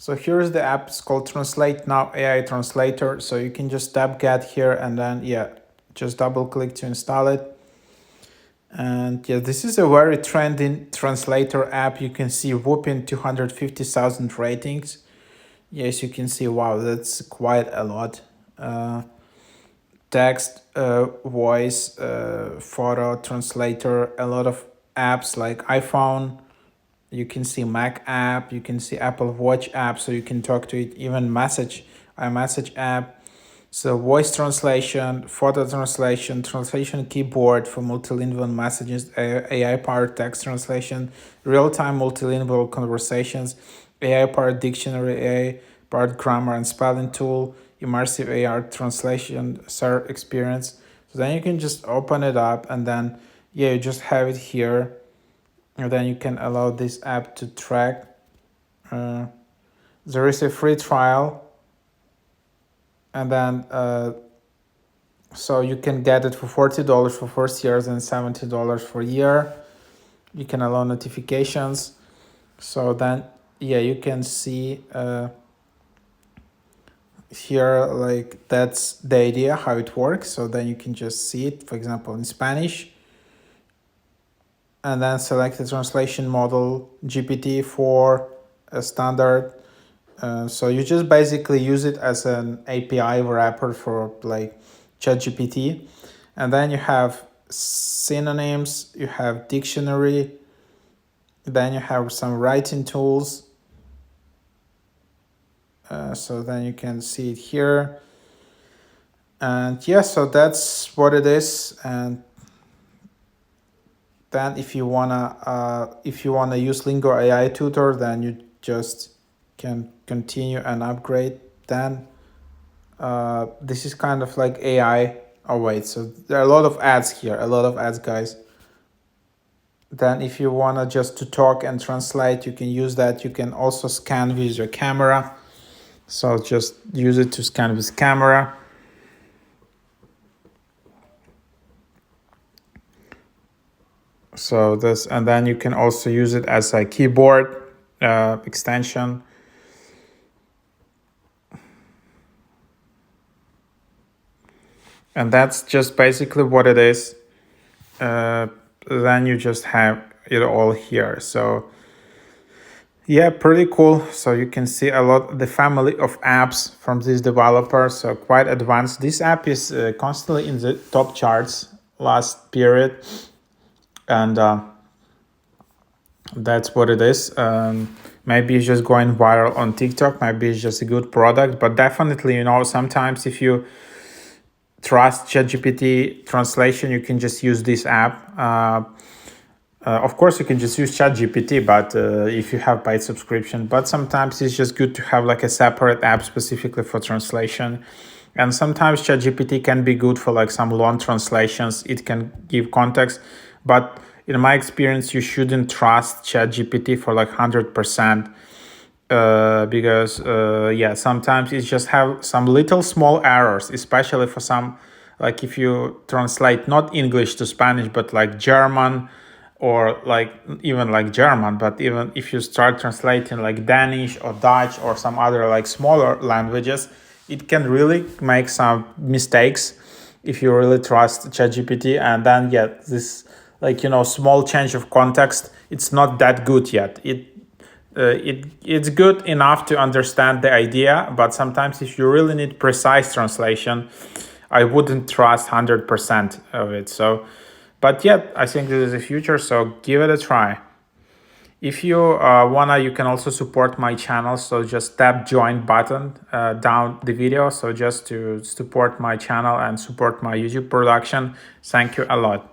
So here's the app. It's called Translate Now AI Translator. So you can just tap get here and then just double click to install it. And this is a very trending translator app. You can see whooping 250,000 ratings. Yes, you can see, wow, that's quite a lot. Text, voice, photo, translator, a lot of apps like iPhone. You can see Mac app, you can see Apple Watch app, so you can talk to it, even iMessage app. So voice translation, photo translation, translation keyboard for multilingual messages, AI-powered text translation, real-time multilingual conversations, AI-powered dictionary, AI-powered grammar and spelling tool, immersive AR translation experience. So then you can just open it up and then, you just have it here. And then you can allow this app to track. There is a free trial. And then, so you can get it for $40 for first years and $70 for a year. You can allow notifications. So then, you can see here, like that's the idea, how it works. So then you can just see it, for example, in Spanish. And then select the translation model, GPT-4, a standard. So you just basically use it as an API wrapper for like ChatGPT. And then you have synonyms, you have dictionary, then you have some writing tools. So then you can see it here. And so that's what it is. And then if you wanna use Lingo AI Tutor, then you just can continue and upgrade. Then this is kind of like AI. Oh wait, so there are a lot of ads here, guys. Then if you wanna just to talk and translate, you can use that. You can also scan with your camera. So just use it to scan with camera. So this, and then you can also use it as a keyboard extension. And that's just basically what it is. Then you just have it all here. So pretty cool. So you can see a lot, the family of apps from this developer. So quite advanced. This app is constantly in the top charts last period. And that's what it is. Maybe it's just going viral on TikTok. Maybe it's just a good product. But definitely, sometimes if you trust ChatGPT translation, you can just use this app. Of course, you can just use ChatGPT, but if you have paid subscription. But sometimes it's just good to have like a separate app specifically for translation. And sometimes ChatGPT can be good for like some long translations. It can give context. But in my experience, you shouldn't trust ChatGPT for like 100%. Because sometimes it just have some little small errors, especially for some, like if you translate not English to Spanish, but like German, or like even like German, but even if you start translating like Danish or Dutch or some other like smaller languages, it can really make some mistakes if you really trust ChatGPT. And then this small change of context, it's not that good yet. It's good enough to understand the idea, but sometimes if you really need precise translation, I wouldn't trust 100% of it. So, but I think this is the future, so give it a try. If you you can also support my channel, so just tap join button down the video, so just to support my channel and support my YouTube production. Thank you a lot.